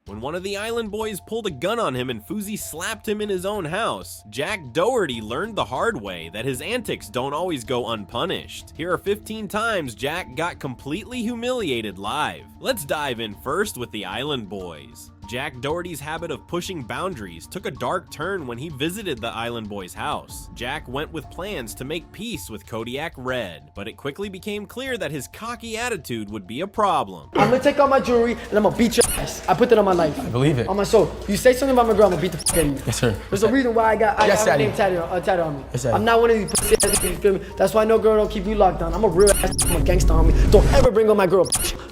When one of the island boys pulled a gun on him and Fousey slapped him in his own house, Jack Doherty learned the hard way that his antics don't always go unpunished. Here are 15 times Jack got completely humiliated live. Let's dive in first with the island boys. Jack Doherty's habit of pushing boundaries took a dark turn when he visited the island boy's house. Jack went with plans to make peace with Kodiak Red, but it quickly became clear that his cocky attitude would be a problem. I'm gonna take all my jewelry and I'm gonna beat your ass. I put that on my life. I believe it. On my soul. You say something about my girl, I'm gonna beat the fuck out of you. Yes, sir. There's a reason why I got my name tatted on me. Yes, Daddy. I'm not one of these pussy ass niggas, you feel me? That's why no girl don't keep you locked down. I'm a real ass, I'm a gangster on me. Don't ever bring on my girl.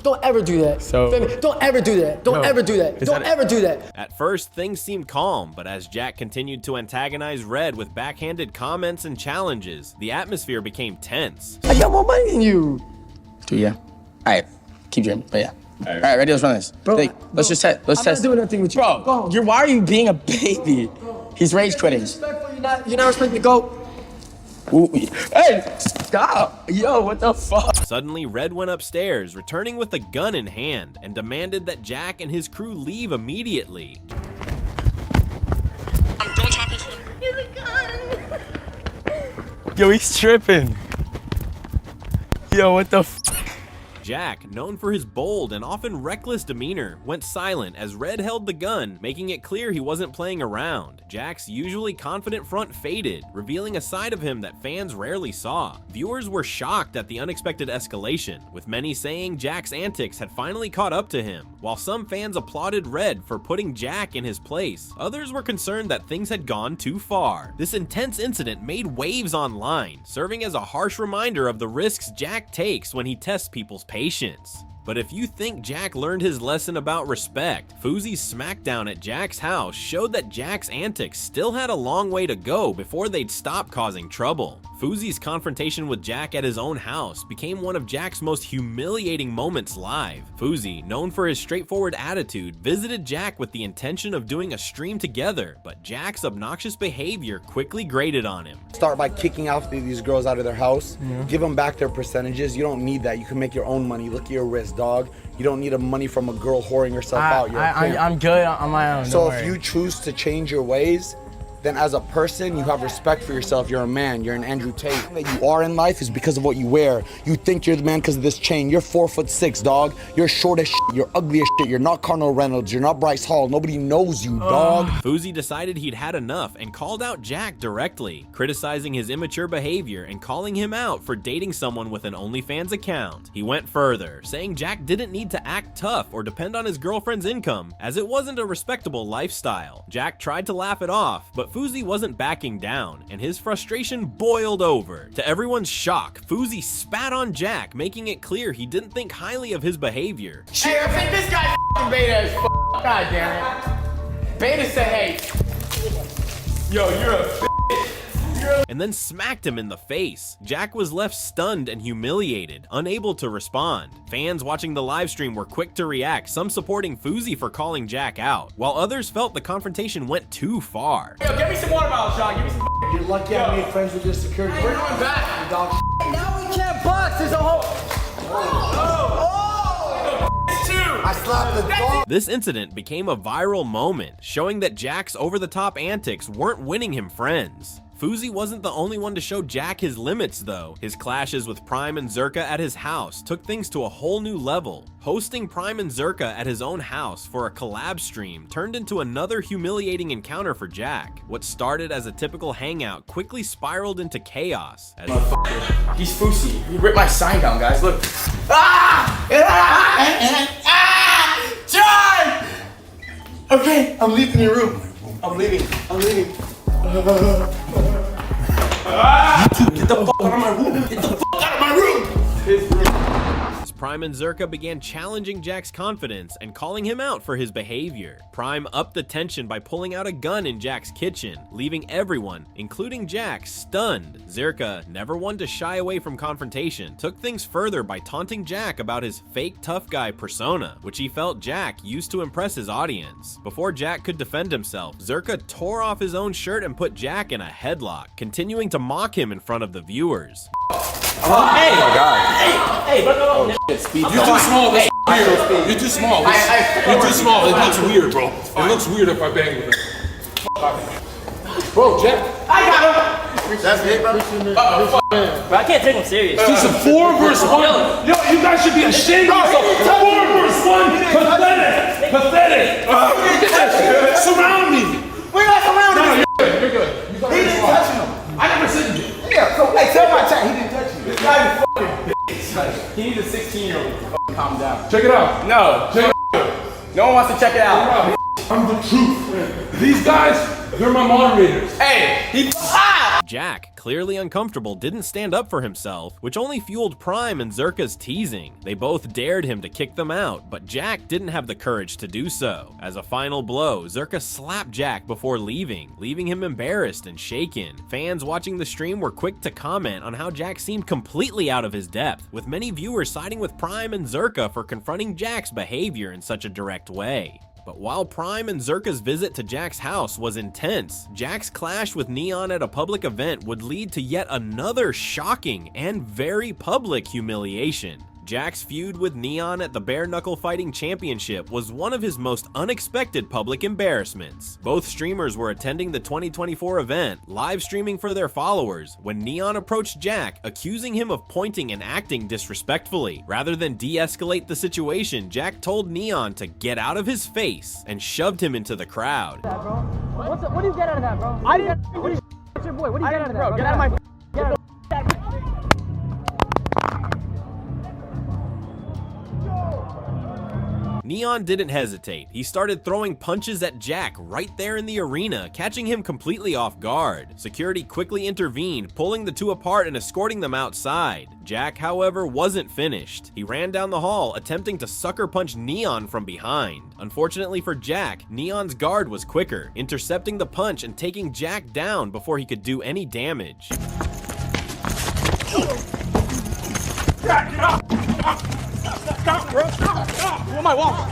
Don't ever do that. So, feel me? Don't ever do that. Don't ever do that. Don't ever do that. At first, things seemed calm, but as Jack continued to antagonize Red with backhanded comments and challenges, the atmosphere became tense. I got more money than you. Dude, yeah. Alright, keep dreaming, but yeah. Alright, ready? Let's run this. Bro, let's just test. Let's I'm test. not doing nothing with you. Bro, why are you being a baby? He's rage quitting. You're not respecting the GOAT. Ooh, hey, stop. Yo, what the fuck? Suddenly, Red went upstairs, returning with a gun in hand, and demanded that Jack and his crew leave immediately. Don't chop his foot. He's a gun. Yo, he's tripping. Yo, what the f? Jack, known for his bold and often reckless demeanor, went silent as Red held the gun, making it clear he wasn't playing around. Jack's usually confident front faded, revealing a side of him that fans rarely saw. Viewers were shocked at the unexpected escalation, with many saying Jack's antics had finally caught up to him. While some fans applauded Red for putting Jack in his place, others were concerned that things had gone too far. This intense incident made waves online, serving as a harsh reminder of the risks Jack takes when he tests people's patience. But if you think Jack learned his lesson about respect, Fousey's smackdown at Jack's house showed that Jack's antics still had a long way to go before they'd stop causing trouble. Fousey's confrontation with Jack at his own house became one of Jack's most humiliating moments live. Fousey, known for his straightforward attitude, visited Jack with the intention of doing a stream together, but Jack's obnoxious behavior quickly grated on him. Start by kicking out these girls out of their house, give them back their percentages. You don't need that. You can make your own money. Look at your wrist, dog. You don't need the money from a girl whoring herself out. I'm good on my own. So if you choose to change your ways, then as a person, you have respect for yourself. You're a man. You're an Andrew Tate. That you are in life is because of what you wear. You think you're the man because of this chain. You're 4'6", dog. You're short as shit. You're ugly as shit. You're not Cardinal Reynolds. You're not Bryce Hall. Nobody knows you, dog. Fousey decided he'd had enough and called out Jack directly, criticizing his immature behavior and calling him out for dating someone with an OnlyFans account. He went further, saying Jack didn't need to act tough or depend on his girlfriend's income, as it wasn't a respectable lifestyle. Jack tried to laugh it off, but Fousey wasn't backing down, and his frustration boiled over. To everyone's shock, Fousey spat on Jack, making it clear he didn't think highly of his behavior. Hey, I think this guy f***ing beta as f***. God damn it. Beta said, hey. Yo, you're a f***. And then smacked him in the face. Jack was left stunned and humiliated, unable to respond. Fans watching the live stream were quick to react, some supporting Fousey for calling Jack out, while others felt the confrontation went too far. Yo, get me some water bottles, John. Give me some You're lucky I made friends with your security. We're going back. Dog. Now we can't box. There's a whole. I slapped the dog. This incident became a viral moment, showing that Jack's over-the-top antics weren't winning him friends. Fousey wasn't the only one to show Jack his limits though. His clashes with Prime and Zerka at his house took things to a whole new level. Hosting Prime and Zerka at his own house for a collab stream turned into another humiliating encounter for Jack. What started as a typical hangout quickly spiraled into chaos. He's Fousey. He ripped my sign down, guys. Look. John! Okay, I'm leaving your room. I'm leaving. Get the fuck out of my room. Get the fuck out of my room. Prime and Zerka began challenging Jack's confidence and calling him out for his behavior. Prime upped the tension by pulling out a gun in Jack's kitchen, leaving everyone, including Jack, stunned. Zerka, never one to shy away from confrontation, took things further by taunting Jack about his fake tough guy persona, which he felt Jack used to impress his audience. Before Jack could defend himself, Zerka tore off his own shirt and put Jack in a headlock, continuing to mock him in front of the viewers. Oh, hey! Oh my god. Hey, no. You're too small. Hey, weird. You're too small. You're too small. It looks weird, bro. It looks weird if I bang with him. Bro, Jack. I got him. That's it, bro. Bro, I can't take him serious. This is 4 versus 1. Yo, you guys should be ashamed of yourself. 4 versus 1. Pathetic. Pathetic. Surround me. We're not surrounded. No, you're good. You He didn't touch him. I never said you. Yeah, so hey, tell my chat he didn't touch you. This guy is fucking bitch. He needs a 16-year-old. Calm down. Check it out. No. Check it out. No one wants to check it out. I'm the truth. These guys, they're my moderators. Hey, he. Jack, clearly uncomfortable, didn't stand up for himself, which only fueled Prime and Zerka's teasing. They both dared him to kick them out, but Jack didn't have the courage to do so. As a final blow, Zerka slapped Jack before leaving him embarrassed and shaken. Fans watching the stream were quick to comment on how Jack seemed completely out of his depth, with many viewers siding with Prime and Zerka for confronting Jack's behavior in such a direct way. But while Prime and Zerka's visit to Jack's house was intense, Jack's clash with Neon at a public event would lead to yet another shocking and very public humiliation. Jack's feud with Neon at the Bare Knuckle Fighting Championship was one of his most unexpected public embarrassments. Both streamers were attending the 2024 event, live streaming for their followers, when Neon approached Jack, accusing him of pointing and acting disrespectfully. Rather than de-escalate the situation, Jack told Neon to get out of his face and shoved him into the crowd. What do you get out of that, bro? I didn't. What's your boy? What do you get out of that, bro? Get out of my. Get out of Neon didn't hesitate. He started throwing punches at Jack right there in the arena, catching him completely off guard. Security quickly intervened, pulling the two apart and escorting them outside. Jack, however, wasn't finished. He ran down the hall, attempting to sucker punch Neon from behind. Unfortunately for Jack, Neon's guard was quicker, intercepting the punch and taking Jack down before he could do any damage. Jack, get up! Stop, bro! Stop! Where my watch?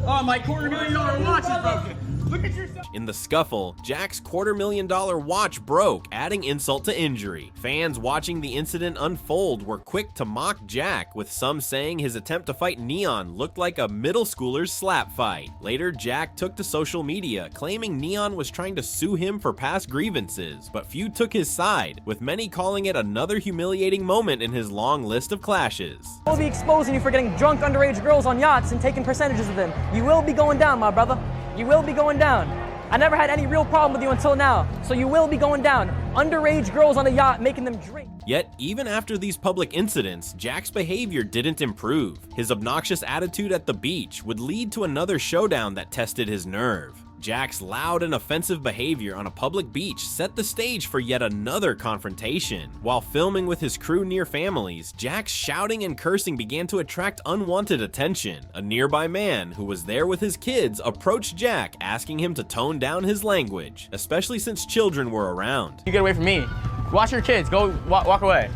Oh, my $250,000 watch is broken. Look at yourself. In the scuffle, Jack's $250,000 watch broke, adding insult to injury. Fans watching the incident unfold were quick to mock Jack, with some saying his attempt to fight Neon looked like a middle schooler's slap fight. Later, Jack took to social media, claiming Neon was trying to sue him for past grievances, but few took his side, with many calling it another humiliating moment in his long list of clashes. We'll be exposing you for getting drunk underage girls on yachts and taking percentages of them. You will be going down, my brother. You will be going down. I never had any real problem with you until now, so you will be going down. Underage girls on a yacht, making them drink. Yet, even after these public incidents, Jack's behavior didn't improve. His obnoxious attitude at the beach would lead to another showdown that tested his nerve. Jack's loud and offensive behavior on a public beach set the stage for yet another confrontation. While filming with his crew near families, Jack's shouting and cursing began to attract unwanted attention. A nearby man who was there with his kids approached Jack, asking him to tone down his language, especially since children were around. You get away from me. Watch your kids. Go walk away.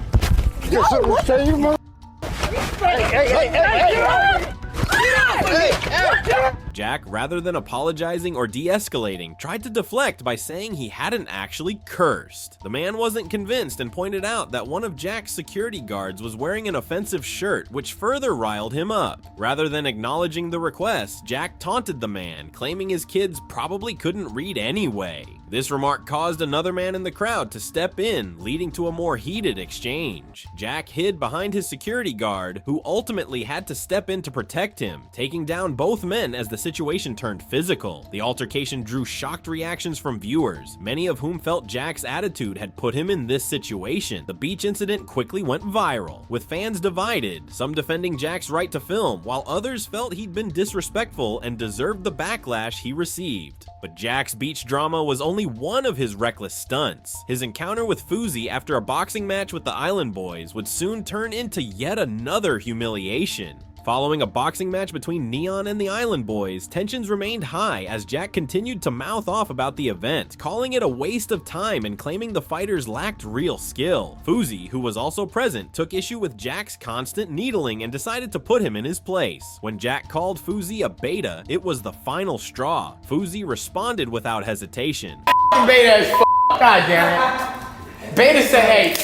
Jack, rather than apologizing or de-escalating, tried to deflect by saying he hadn't actually cursed. The man wasn't convinced and pointed out that one of Jack's security guards was wearing an offensive shirt, which further riled him up. Rather than acknowledging the request, Jack taunted the man, claiming his kids probably couldn't read anyway. This remark caused another man in the crowd to step in, leading to a more heated exchange. Jack hid behind his security guard, who ultimately had to step in to protect him, taking down both men as the situation turned physical. The altercation drew shocked reactions from viewers, many of whom felt Jack's attitude had put him in this situation. The beach incident quickly went viral, with fans divided, some defending Jack's right to film, while others felt he'd been disrespectful and deserved the backlash he received. But Jack's beach drama was only one of his reckless stunts. His encounter with Fousey after a boxing match with the Island Boys would soon turn into yet another humiliation. Following a boxing match between Neon and the Island Boys, tensions remained high as Jack continued to mouth off about the event, calling it a waste of time and claiming the fighters lacked real skill. Fousey, who was also present, took issue with Jack's constant needling and decided to put him in his place. When Jack called Fousey a beta, it was the final straw. Fousey responded without hesitation. Beta as f. God damn it. Beta said, hey.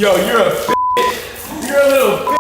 Yo, you're a bitch. You're a little bitch.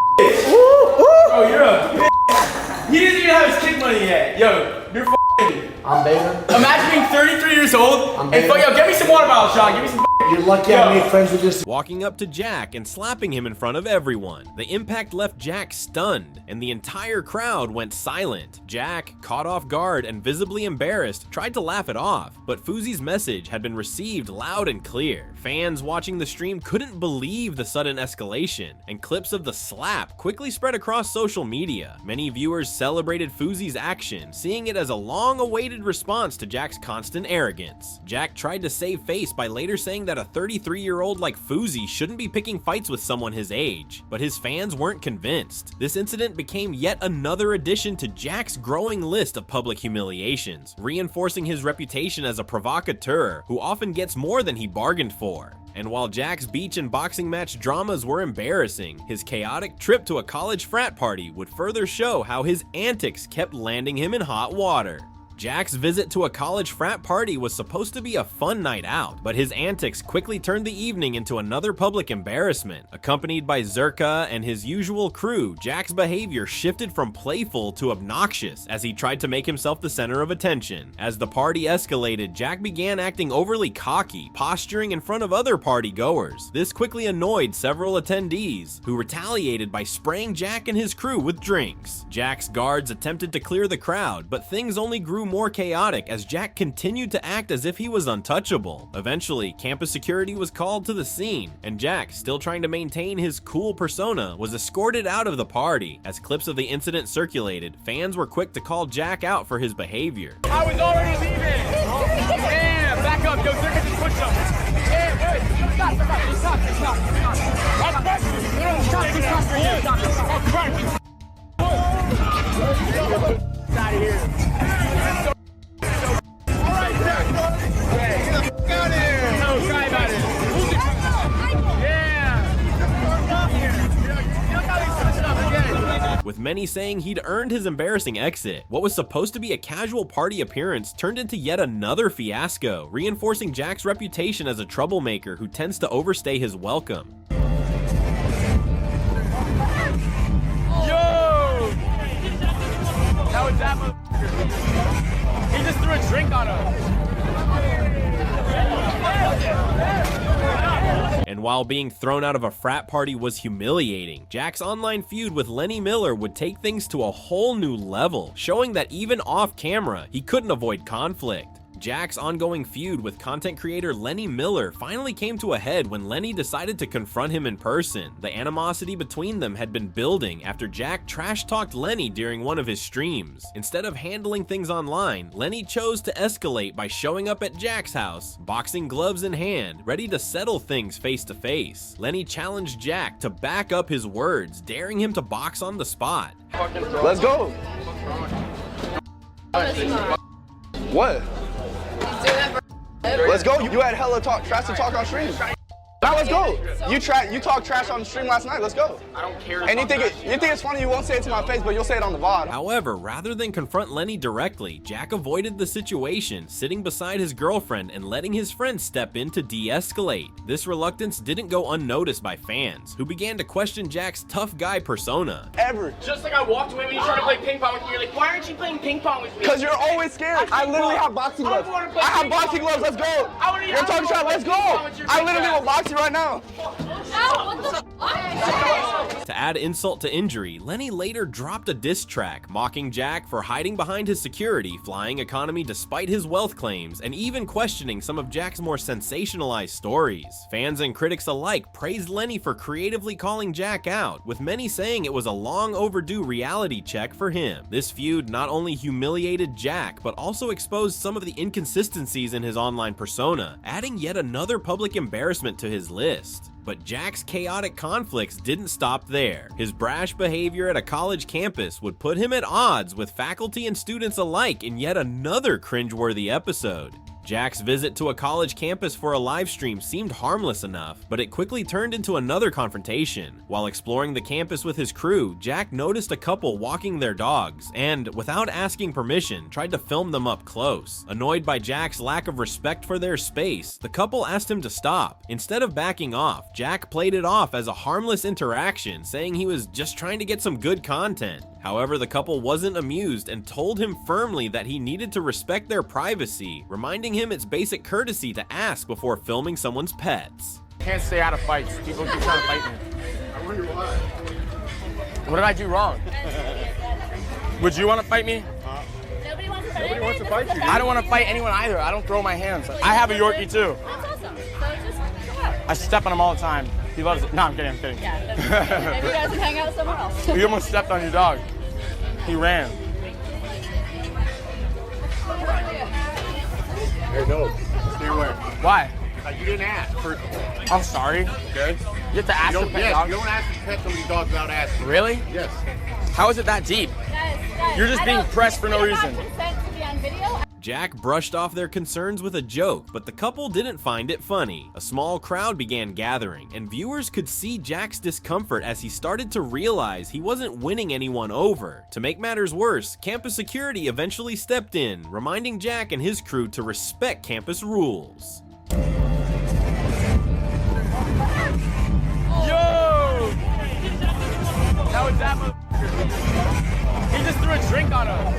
have his kid money yet. Yo, you're f***ing. I'm beta. Imagine being 33 years old and beta. yo, get me some water bottle, Sean. Give me some. You're lucky I made friends with this. Walking up to Jack and slapping him in front of everyone. The impact left Jack stunned, and the entire crowd went silent. Jack, caught off guard and visibly embarrassed, tried to laugh it off, but Fousey's message had been received loud and clear. Fans watching the stream couldn't believe the sudden escalation, and clips of the slap quickly spread across social media. Many viewers celebrated Fousey's action, seeing it as a long-awaited response to Jack's constant arrogance. Jack tried to save face by later saying that a 33-year-old like Fousey shouldn't be picking fights with someone his age, but his fans weren't convinced. This incident became yet another addition to Jack's growing list of public humiliations, reinforcing his reputation as a provocateur who often gets more than he bargained for. And while Jack's beach and boxing match dramas were embarrassing, his chaotic trip to a college frat party would further show how his antics kept landing him in hot water. Jack's visit to a college frat party was supposed to be a fun night out, but his antics quickly turned the evening into another public embarrassment. Accompanied by Zerka and his usual crew, Jack's behavior shifted from playful to obnoxious as he tried to make himself the center of attention. As the party escalated, Jack began acting overly cocky, posturing in front of other party goers. This quickly annoyed several attendees, who retaliated by spraying Jack and his crew with drinks. Jack's guards attempted to clear the crowd, but things only grew more chaotic as Jack continued to act as if he was untouchable. Eventually, campus security was called to the scene, and Jack, still trying to maintain his cool persona, was escorted out of the party. As clips of the incident circulated, fans were quick to call Jack out for his behavior. I was already leaving. Damn, back up, yo, Zerka just pushed him. Hey, stop. Out of here. With many saying he'd earned his embarrassing exit, what was supposed to be a casual party appearance turned into yet another fiasco, reinforcing Jack's reputation as a troublemaker who tends to overstay his welcome. That was that motherfucker. He just threw a drink on him. And while being thrown out of a frat party was humiliating, Jack's online feud with Lenny Miller would take things to a whole new level, showing that even off camera, he couldn't avoid conflict. Jack's ongoing feud with content creator Lenny Miller finally came to a head when Lenny decided to confront him in person. The animosity between them had been building after Jack trash-talked Lenny during one of his streams. Instead of handling things online, Lenny chose to escalate by showing up at Jack's house, boxing gloves in hand, ready to settle things face to face. Lenny challenged Jack to back up his words, daring him to box on the spot. Let's go. What? Let's go. You had hella trash to talk on stream. Now let's go. You talked trash on the stream last night. Let's go. I don't care. And you think it's funny? You won't say it to my face, but you'll say it on the VOD. However, rather than confront Lenny directly, Jack avoided the situation, sitting beside his girlfriend and letting his friend step in to de-escalate. This reluctance didn't go unnoticed by fans, who began to question Jack's tough guy persona. Just like I walked away when you tried to play ping pong with me. You're like, why aren't you playing ping pong with me? Because you're always scared. I literally have boxing gloves. I have boxing gloves. Let's go. You're talking trash. Let's go. I literally will box you right now. To add insult to injury, Lenny later dropped a diss track, mocking Jack for hiding behind his security, flying economy despite his wealth claims, and even questioning some of Jack's more sensationalized stories. Fans and critics alike praised Lenny for creatively calling Jack out, with many saying it was a long overdue reality check for him. This feud not only humiliated Jack, but also exposed some of the inconsistencies in his online persona, adding yet another public embarrassment to his list. But Jack's chaotic conflicts didn't stop there. His brash behavior at a college campus would put him at odds with faculty and students alike in yet another cringeworthy episode. Jack's visit to a college campus for a live stream seemed harmless enough, but it quickly turned into another confrontation. While exploring the campus with his crew, Jack noticed a couple walking their dogs and, without asking permission, tried to film them up close. Annoyed by Jack's lack of respect for their space, the couple asked him to stop. Instead of backing off, Jack played it off as a harmless interaction, saying he was just trying to get some good content. However, the couple wasn't amused and told him firmly that he needed to respect their privacy, reminding him it's basic courtesy to ask before filming someone's pets. Can't stay out of fights. People keep trying to fight me. I wonder why. What did I do wrong? Would you want to fight me? Nobody wants to fight Nobody wants to fight you, dude. I don't want to fight anyone either. I don't throw my hands. I have a Yorkie too. That's awesome. So just go out. I step on him all the time. He loves it. No, I'm kidding. I'm kidding. Yeah, maybe you guys can hang out somewhere else. You almost stepped on your dog. He ran. Hey, no. Stay away. Why? You didn't ask, first of all. I'm sorry. Okay? You have to ask the pet dog. You don't ask to pet somebody's dog without asking. Really? Yes. How is it that deep? Guys, You're just I being don't- pressed for no we don't have reason. consent to be on video. Jack brushed off their concerns with a joke, but the couple didn't find it funny. A small crowd began gathering, and viewers could see Jack's discomfort as he started to realize he wasn't winning anyone over. To make matters worse, campus security eventually stepped in, reminding Jack and his crew to respect campus rules. Yo! That was that motherfucker. He just threw a drink on us.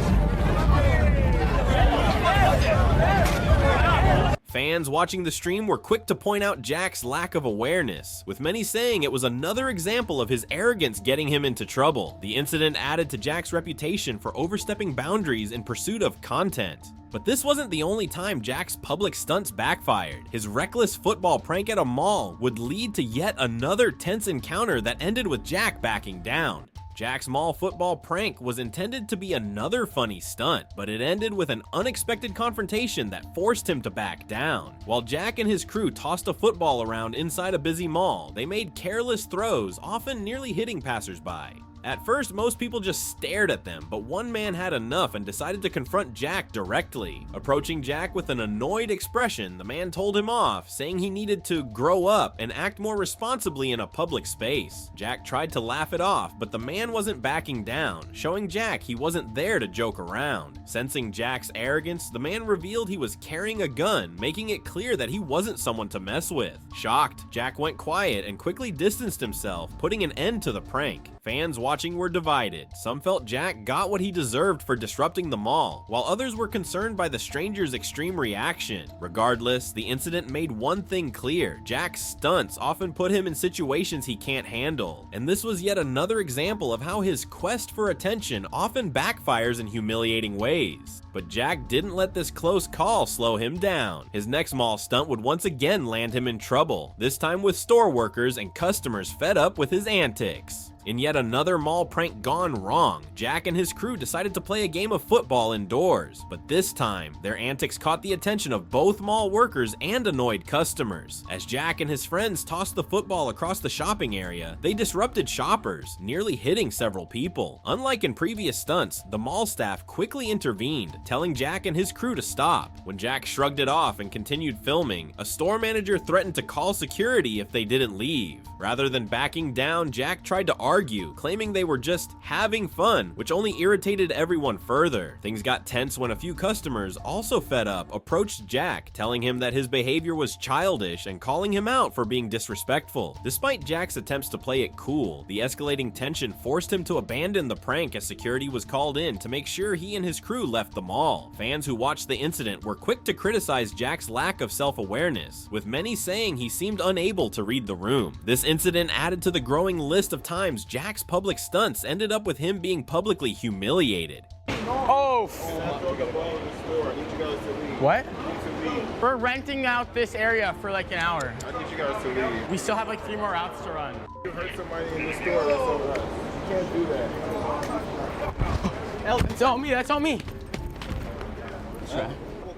Fans watching the stream were quick to point out Jack's lack of awareness, with many saying it was another example of his arrogance getting him into trouble. The incident added to Jack's reputation for overstepping boundaries in pursuit of content. But this wasn't the only time Jack's public stunts backfired. His reckless football prank at a mall would lead to yet another tense encounter that ended with Jack backing down. Jack's mall football prank was intended to be another funny stunt, but it ended with an unexpected confrontation that forced him to back down. While Jack and his crew tossed a football around inside a busy mall, they made careless throws, often nearly hitting passersby. At first, most people just stared at them, but one man had enough and decided to confront Jack directly. Approaching Jack with an annoyed expression, the man told him off, saying he needed to grow up and act more responsibly in a public space. Jack tried to laugh it off, but the man wasn't backing down, showing Jack he wasn't there to joke around. Sensing Jack's arrogance, the man revealed he was carrying a gun, making it clear that he wasn't someone to mess with. Shocked, Jack went quiet and quickly distanced himself, putting an end to the prank. Fans watching were divided. Some felt Jack got what he deserved for disrupting the mall, while others were concerned by the stranger's extreme reaction. Regardless, the incident made one thing clear: Jack's stunts often put him in situations he can't handle. And this was yet another example of how his quest for attention often backfires in humiliating ways. But Jack didn't let this close call slow him down. His next mall stunt would once again land him in trouble, this time with store workers and customers fed up with his antics. In yet another mall prank gone wrong, Jack and his crew decided to play a game of football indoors, but this time, their antics caught the attention of both mall workers and annoyed customers. As Jack and his friends tossed the football across the shopping area, they disrupted shoppers, nearly hitting several people. Unlike in previous stunts, the mall staff quickly intervened, telling Jack and his crew to stop. When Jack shrugged it off and continued filming, a store manager threatened to call security if they didn't leave. Rather than backing down, Jack tried to argue, claiming they were just having fun, which only irritated everyone further. Things got tense when a few customers, also fed up, approached Jack, telling him that his behavior was childish and calling him out for being disrespectful. Despite Jack's attempts to play it cool, the escalating tension forced him to abandon the prank as security was called in to make sure he and his crew left the mall. Fans who watched the incident were quick to criticize Jack's lack of self-awareness, with many saying he seemed unable to read the room. This incident added to the growing list of times Jack's public stunts ended up with him being publicly humiliated. Oh! What? We're renting out this area for like an hour. I need you guys to leave. We still have like 3 more routes to run. You hurt somebody in the store, that's on us. You can't do that. That's on me, that's on me.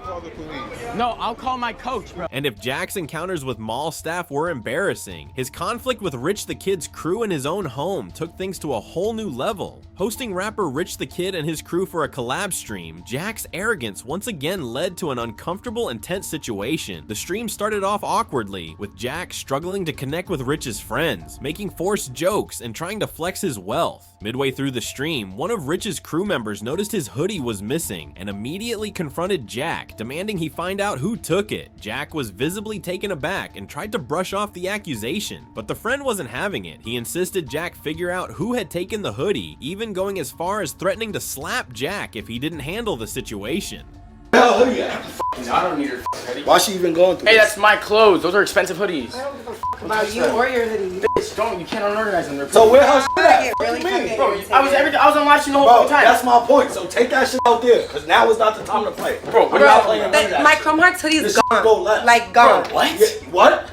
call the police. No, I'll call my coach, bro. And if Jack's encounters with mall staff were embarrassing, his conflict with Rich the Kid's crew in his own home took things to a whole new level. Hosting rapper Rich the Kid and his crew for a collab stream, Jack's arrogance once again led to an uncomfortable and tense situation. The stream started off awkwardly, with Jack struggling to connect with Rich's friends, making forced jokes and trying to flex his wealth. Midway through the stream, one of Rich's crew members noticed his hoodie was missing and immediately confronted Jack, demanding he find out who took it. Jack was visibly taken aback and tried to brush off the accusation, but the friend wasn't having it. He insisted Jack figure out who had taken the hoodie, even going as far as threatening to slap Jack if he didn't handle the situation. Hell, hoodie at? No, I don't need your hoodie. Why she even going through Hey, this? that's my clothes. Those are expensive hoodies. I don't give a fuck about you or your hoodie. Bitch, don't. You can't unorganize them. They're So where her shit at? Get really What you mean? fucking Bro, I was on live stream the whole Bro, fucking time. that's my point. So take that shit out there, because now is not the time to play. Bro, we're not playing none of But that my shit. Chrome Hearts hoodie This is shit gone. go left. Like gone. Bro, what? Yeah, what?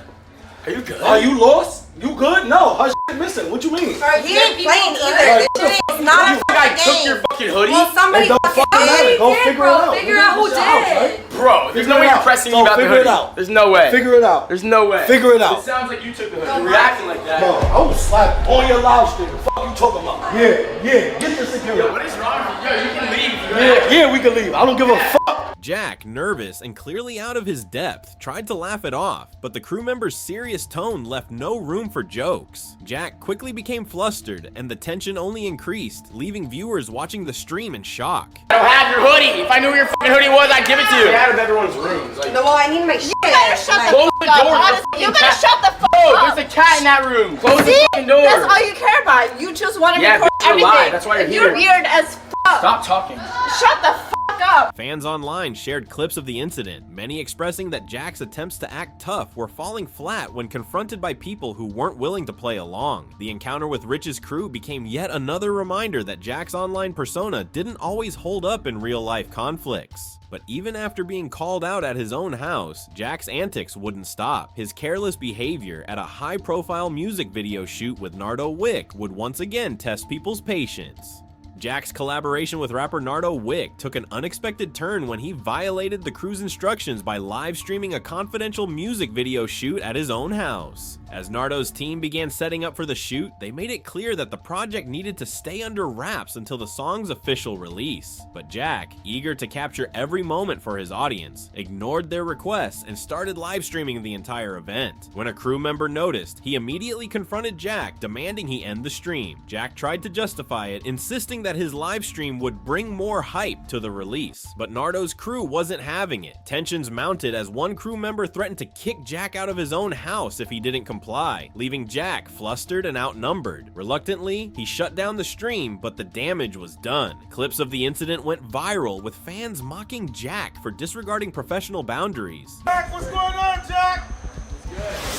Are you good? Are you lost? You good? No, her shit missing. What you mean? Bro, he ain't playing either. This shit is not a I fucking took game. your fucking hoodie? Well, somebody It don't fucking fucking matter. did. Go figure it out. Figure out who This is your house, did. right? Bro, there's no Figure way it you're out. pressing So me about the figure it hoodie. out. There's no way. Figure it out. There's no way. Figure it out. It sounds like you took the hoodie. You're reacting like that. Bro, I will slap on your live stream. The fuck you talking about? Yeah, get the security. Yo, what is wrong with you? Yo, you can leave if you Yeah, we can leave. I don't give a fuck. Jack, nervous and clearly out of his depth, tried to laugh it off, but the crew member's serious tone left no room for jokes. Jack quickly became flustered, and the tension only increased, leaving viewers watching the stream in shock. I don't have your hoodie. If I knew where your fucking hoodie was, I'd give it to you. Get out of everyone's rooms. Like, No, well, I need my shit. You better shut the close fuck the up. door. Honestly, you better shut the fuck Bro, up. there's a cat in that room. Close the See? fucking door. That's all you care about. You just want to Yeah, record bitch, you're everything. live. That's why you're And you're here. weird as fuck. Stop talking. Shut the fuck up. Fans online shared clips of the incident, many expressing that Jack's attempts to act tough were falling flat when confronted by people who weren't willing to play along. The encounter with Rich's crew became yet another reminder that Jack's online persona didn't always hold up in real-life conflicts. But even after being called out at his own house, Jack's antics wouldn't stop. His careless behavior at a high-profile music video shoot with Nardo Wick would once again test people's patience. Jack's collaboration with rapper Nardo Wick took an unexpected turn when he violated the crew's instructions by live streaming a confidential music video shoot at his own house. As Nardo's team began setting up for the shoot, they made it clear that the project needed to stay under wraps until the song's official release. But Jack, eager to capture every moment for his audience, ignored their requests and started live streaming the entire event. When a crew member noticed, he immediately confronted Jack, demanding he end the stream. Jack tried to justify it, insisting that his live stream would bring more hype to the release. But Nardo's crew wasn't having it. Tensions mounted as one crew member threatened to kick Jack out of his own house if he didn't comply, leaving Jack flustered and outnumbered. Reluctantly, he shut down the stream, but the damage was done. Clips of the incident went viral, with fans mocking Jack for disregarding professional boundaries. Jack, what's going on, Jack?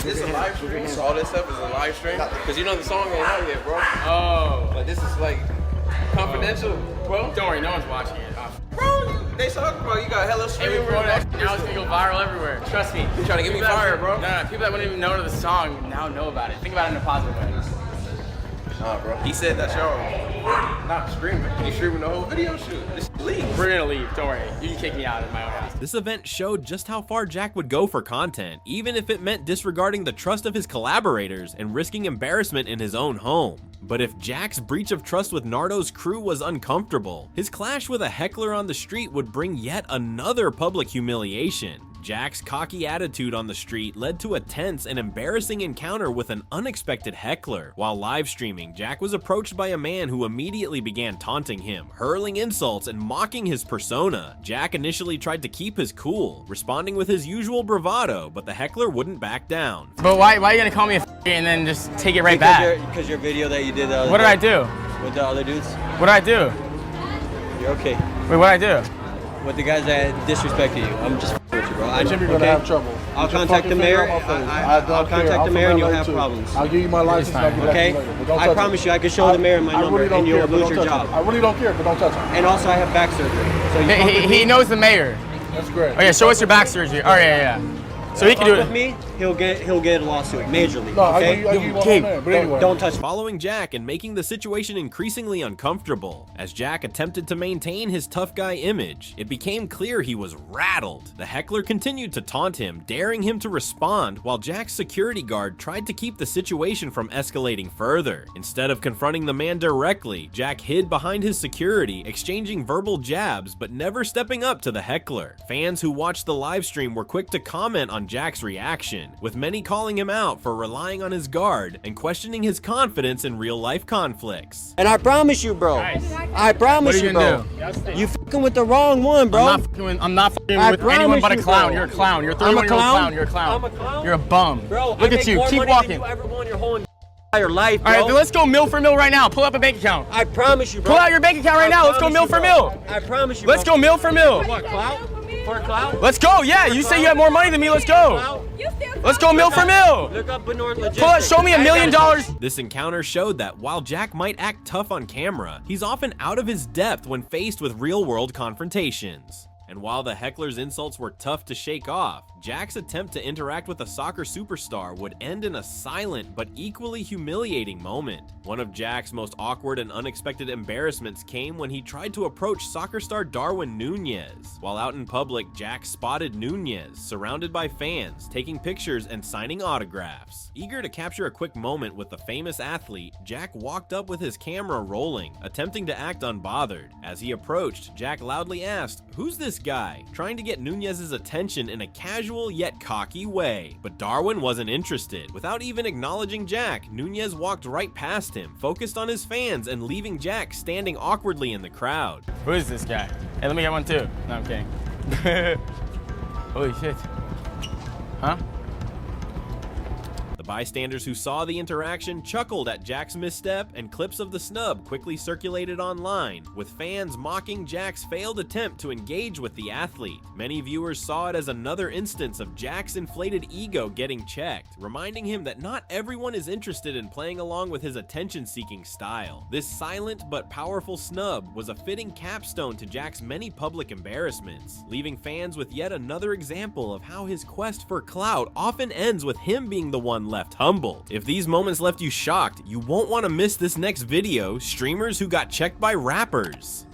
This is a live stream. So all this stuff is a live stream? Because you know the song ain't out yet, bro. Oh. Like this is like confidential, bro. Don't worry, no one's watching it. Bro, they talking about you got hella Hey, stream. we bro, now it's gonna go viral everywhere. Trust me. You trying to get me People that- fired, bro? No, people that wouldn't even know the song now know about it. Think about it in a positive way. Nah, bro. He said that y'all not streaming. You streaming the whole video shoot. Just leave. We're gonna leave. Don't worry. You can kick me out of my own house. This event showed just how far Jack would go for content, even if it meant disregarding the trust of his collaborators and risking embarrassment in his own home. But if Jack's breach of trust with Nardo's crew was uncomfortable, his clash with a heckler on the street would bring yet another public humiliation. Jack's cocky attitude on the street led to a tense and embarrassing encounter with an unexpected heckler. While live streaming, Jack was approached by a man who immediately began taunting him, hurling insults and mocking his persona. Jack initially tried to keep his cool, responding with his usual bravado, but the heckler wouldn't back down. But why are you gonna call me a and then just take it right back? Because your video that you did the other What did day I do? with the other dudes, What did I do? you're okay. Wait, what did I do? With the guys that disrespected you, I'm just with you, bro. I know, Jimmy, you're gonna have trouble. I'll contact the mayor. I'll contact the mayor and you'll have problems. I'll give you my license. And I'll give Okay? that to you later, but don't I touch promise it. you, I can show the mayor my number really don't and you'll care, but lose don't your touch job. it. I really don't care, but don't touch it. And also, I have back surgery. So you He knows the mayor. That's great. Oh yeah, show us your back surgery. Oh yeah. So he can do with it. me, he'll get a lawsuit majorly. No, okay? I give you 100, but anyway. Don't touch. Following Jack and making the situation increasingly uncomfortable. As Jack attempted to maintain his tough guy image, it became clear he was rattled. The heckler continued to taunt him, daring him to respond, while Jack's security guard tried to keep the situation from escalating further. Instead of confronting the man directly, Jack hid behind his security, exchanging verbal jabs, but never stepping up to the heckler. Fans who watched the live stream were quick to comment on Jack's reaction, with many calling him out for relying on his guard and questioning his confidence in real-life conflicts. And I promise you, bro. I promise you, bro. You fucking with the wrong one, bro. I'm not fucking with anyone but a clown. You're a clown. You're a 31-year-old clown. You're a clown. I'm a clown? You're a bum. Bro, look at you. Keep walking. You ever won your whole entire life, bro. All right, then let's go mill for mill right now. Pull up a bank account. I promise you, bro. Pull out your bank account right now. Let's go mill for mill. I promise you, Let's go mill for mill. What, clout? For a clout? Let's go. Yeah, you say you have more money than me. Let's go. Let's go mill for mill. Look up Benor Logistics. Pull out, show me $1 million. This encounter showed that while Jack might act tough on camera, he's often out of his depth when faced with real-world confrontations. And while the heckler's insults were tough to shake off, Jack's attempt to interact with a soccer superstar would end in a silent but equally humiliating moment. One of Jack's most awkward and unexpected embarrassments came when he tried to approach soccer star Darwin Nunez. While out in public, Jack spotted Nunez, surrounded by fans, taking pictures and signing autographs. Eager to capture a quick moment with the famous athlete, Jack walked up with his camera rolling, attempting to act unbothered. As he approached, Jack loudly asked, "Who's this guy?" trying to get Nunez's attention in a casual yet cocky way. But Darwin wasn't interested. Without even acknowledging Jack, Nunez walked right past him, focused on his fans and leaving Jack standing awkwardly in the crowd. Who is this guy? Hey, let me get one too. No, I'm kidding. Holy shit. Huh? Bystanders who saw the interaction chuckled at Jack's misstep, and clips of the snub quickly circulated online, with fans mocking Jack's failed attempt to engage with the athlete. Many viewers saw it as another instance of Jack's inflated ego getting checked, reminding him that not everyone is interested in playing along with his attention-seeking style. This silent but powerful snub was a fitting capstone to Jack's many public embarrassments, leaving fans with yet another example of how his quest for clout often ends with him being the one left humbled. If these moments left you shocked, you won't want to miss this next video, streamers who got checked by rappers.